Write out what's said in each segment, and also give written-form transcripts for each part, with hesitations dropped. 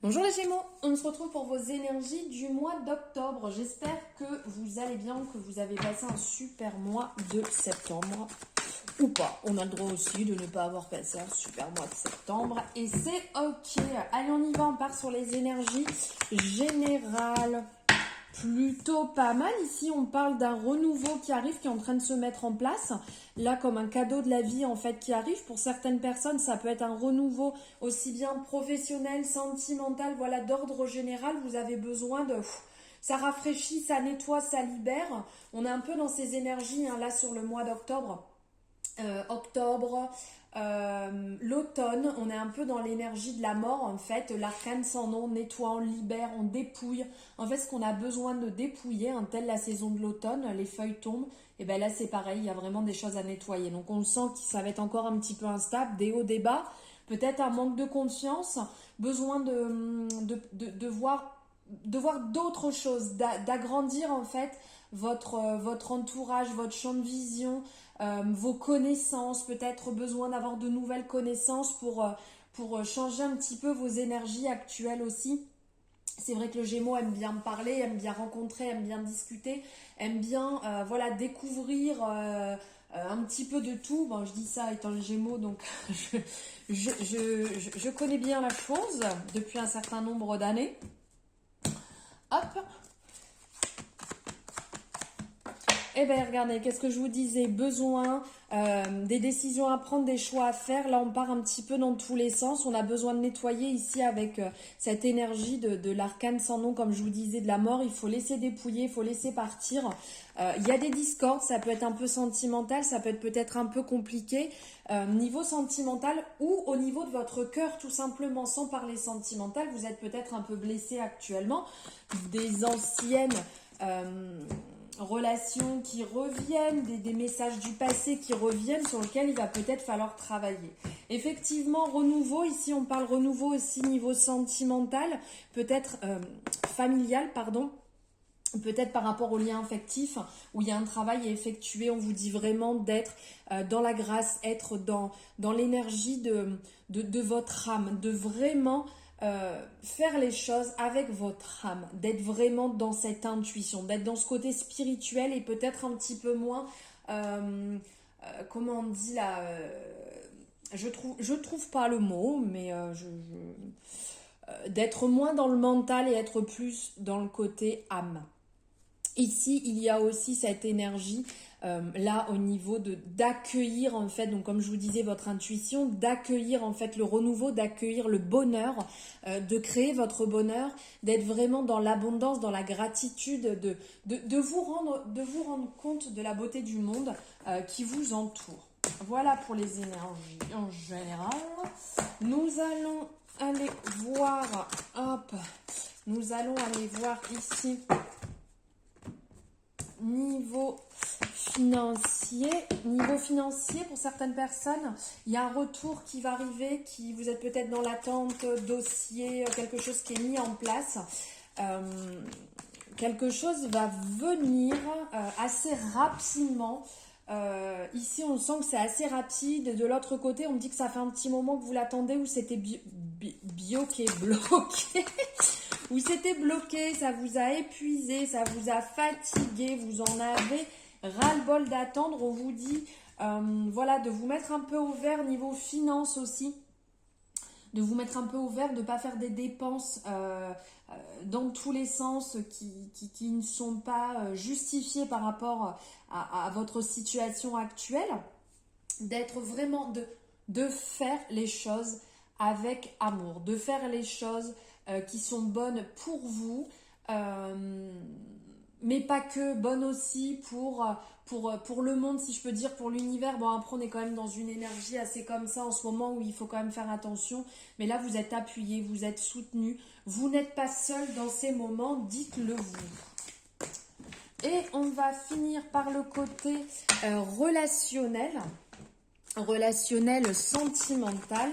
Bonjour les Gémeaux, on se retrouve pour vos énergies du mois d'octobre. J'espère que vous allez bien, que vous avez passé un super mois de septembre. Ou pas, on a le droit aussi de ne pas avoir passé un super mois de septembre. Et c'est ok. Allez, on y va, on part sur les énergies générales. Plutôt pas mal. Ici, on parle d'un renouveau qui arrive, qui est en train de se mettre en place. Là, comme un cadeau de la vie, en fait, qui arrive. Pour certaines personnes, ça peut être un renouveau aussi bien professionnel, sentimental, voilà, d'ordre général. Vous avez besoin de... Ça rafraîchit, ça nettoie, ça libère. On est un peu dans ces énergies, hein, là, sur le mois d'octobre. L'automne, on est un peu dans l'énergie de la mort en fait, l'arcane sans nom, nettoie, on libère, on dépouille, en fait ce qu'on a besoin de dépouiller, hein, telle la saison de l'automne, les feuilles tombent, et bien là c'est pareil, il y a vraiment des choses à nettoyer, donc on sent que ça va être encore un petit peu instable, des hauts, des bas, peut-être un manque de confiance, besoin de voir d'autres choses, d'agrandir en fait votre entourage, votre champ de vision, vos connaissances, peut-être besoin d'avoir de nouvelles connaissances pour changer un petit peu vos énergies actuelles aussi. C'est vrai que le Gémeaux aime bien parler, aime bien rencontrer, aime bien discuter, aime bien voilà, découvrir un petit peu de tout. Bon, je dis ça étant le Gémeaux, donc je connais bien la chose depuis un certain nombre d'années. Hop. Eh bien, regardez, qu'est-ce que je vous disais? Besoin, des décisions à prendre, des choix à faire. Là, on part un petit peu dans tous les sens. On a besoin de nettoyer ici avec cette énergie de l'arcane sans nom, comme je vous disais, de la mort. Il faut laisser dépouiller, il faut laisser partir. Il y a des discordes, ça peut être un peu sentimental, ça peut être peut-être un peu compliqué. Niveau sentimental ou au niveau de votre cœur, tout simplement, sans parler sentimental, vous êtes peut-être un peu blessé actuellement. Des anciennes... relations qui reviennent, des messages du passé qui reviennent sur lesquels il va peut-être falloir travailler. Effectivement, renouveau, ici on parle renouveau aussi niveau sentimental, peut-être familial, pardon. Peut-être par rapport au lien affectif où il y a un travail à effectuer, on vous dit vraiment d'être dans la grâce, être dans l'énergie de votre âme, de vraiment faire les choses avec votre âme, d'être vraiment dans cette intuition, d'être dans ce côté spirituel et peut-être un petit peu moins, comment on dit là, je trouve pas le mot, mais d'être moins dans le mental et être plus dans le côté âme. Ici, il y a aussi cette énergie là au niveau d'accueillir en fait, donc comme je vous disais, votre intuition, d'accueillir en fait le renouveau, d'accueillir le bonheur, de créer votre bonheur, d'être vraiment dans l'abondance, dans la gratitude, de vous rendre compte de la beauté du monde qui vous entoure. Voilà pour les énergies en général. Nous allons aller voir, hop, nous allons aller voir ici niveau financier, pour certaines personnes, il y a un retour qui va arriver, qui vous êtes peut-être dans l'attente, dossier, quelque chose qui est mis en place. Quelque chose va venir assez rapidement. Ici, on sent que c'est assez rapide. De l'autre côté, on me dit que ça fait un petit moment que vous l'attendez ou c'était bloqué. Où c'était bloqué, ça vous a épuisé, ça vous a fatigué, vous en avez ras-le-bol d'attendre. On vous dit voilà, de vous mettre un peu au vert niveau finance aussi, de vous mettre un peu au vert, de ne pas faire des dépenses dans tous les sens qui ne sont pas justifiées par rapport à votre situation actuelle, d'être vraiment, de faire les choses avec amour, de faire les choses qui sont bonnes pour vous, mais pas que, bonnes aussi pour le monde, si je peux dire, pour l'univers. Bon, après, on est quand même dans une énergie assez comme ça en ce moment où il faut quand même faire attention. Mais là, vous êtes appuyé, vous êtes soutenu. Vous n'êtes pas seul dans ces moments, dites-le vous. Et on va finir par le côté relationnel sentimental.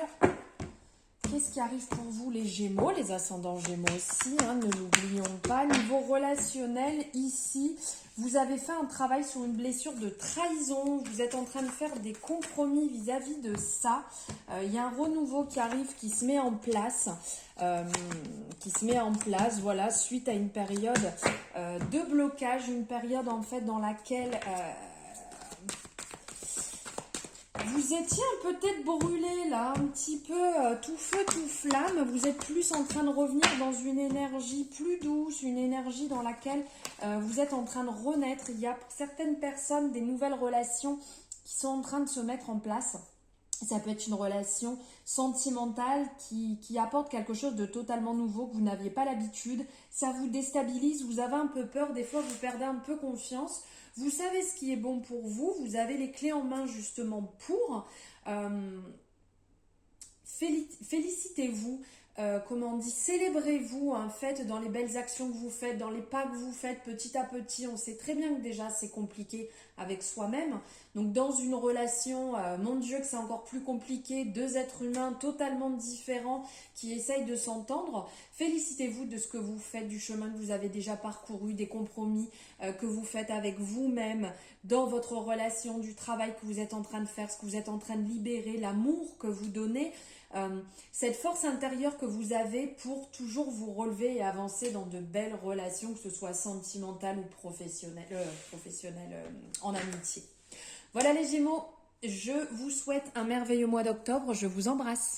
qu'est-ce qui arrive pour vous les Gémeaux, les ascendants Gémeaux aussi, hein, ne l'oublions pas. Niveau relationnel, ici, vous avez fait un travail sur une blessure de trahison. Vous êtes en train de faire des compromis vis-à-vis de ça. Il y a un renouveau qui arrive, qui se met en place. Voilà, suite à une période de blocage, une période en fait dans laquelle vous étiez peut-être brûlé là, un petit peu tout feu, tout flamme. Vous êtes plus en train de revenir dans une énergie plus douce, une énergie dans laquelle vous êtes en train de renaître. Il y a pour certaines personnes des nouvelles relations qui sont en train de se mettre en place. Ça peut être une relation sentimentale qui apporte quelque chose de totalement nouveau que vous n'aviez pas l'habitude. Ça vous déstabilise, vous avez un peu peur, des fois vous perdez un peu confiance. Vous savez ce qui est bon pour vous, vous avez les clés en main justement pour. Félicitez-vous, comment on dit, célébrez-vous en fait dans les belles actions que vous faites, dans les pas que vous faites petit à petit. On sait très bien que déjà c'est compliqué avec soi-même. Donc dans une relation, mon Dieu que c'est encore plus compliqué, deux êtres humains totalement différents qui essayent de s'entendre. Félicitez-vous de ce que vous faites, du chemin que vous avez déjà parcouru, des compromis que vous faites avec vous-même dans votre relation, du travail que vous êtes en train de faire, ce que vous êtes en train de libérer, l'amour que vous donnez. Cette force intérieure que vous avez pour toujours vous relever et avancer dans de belles relations, que ce soit sentimentales ou professionnelles, en amitié. Voilà les Gémeaux, je vous souhaite un merveilleux mois d'octobre, je vous embrasse.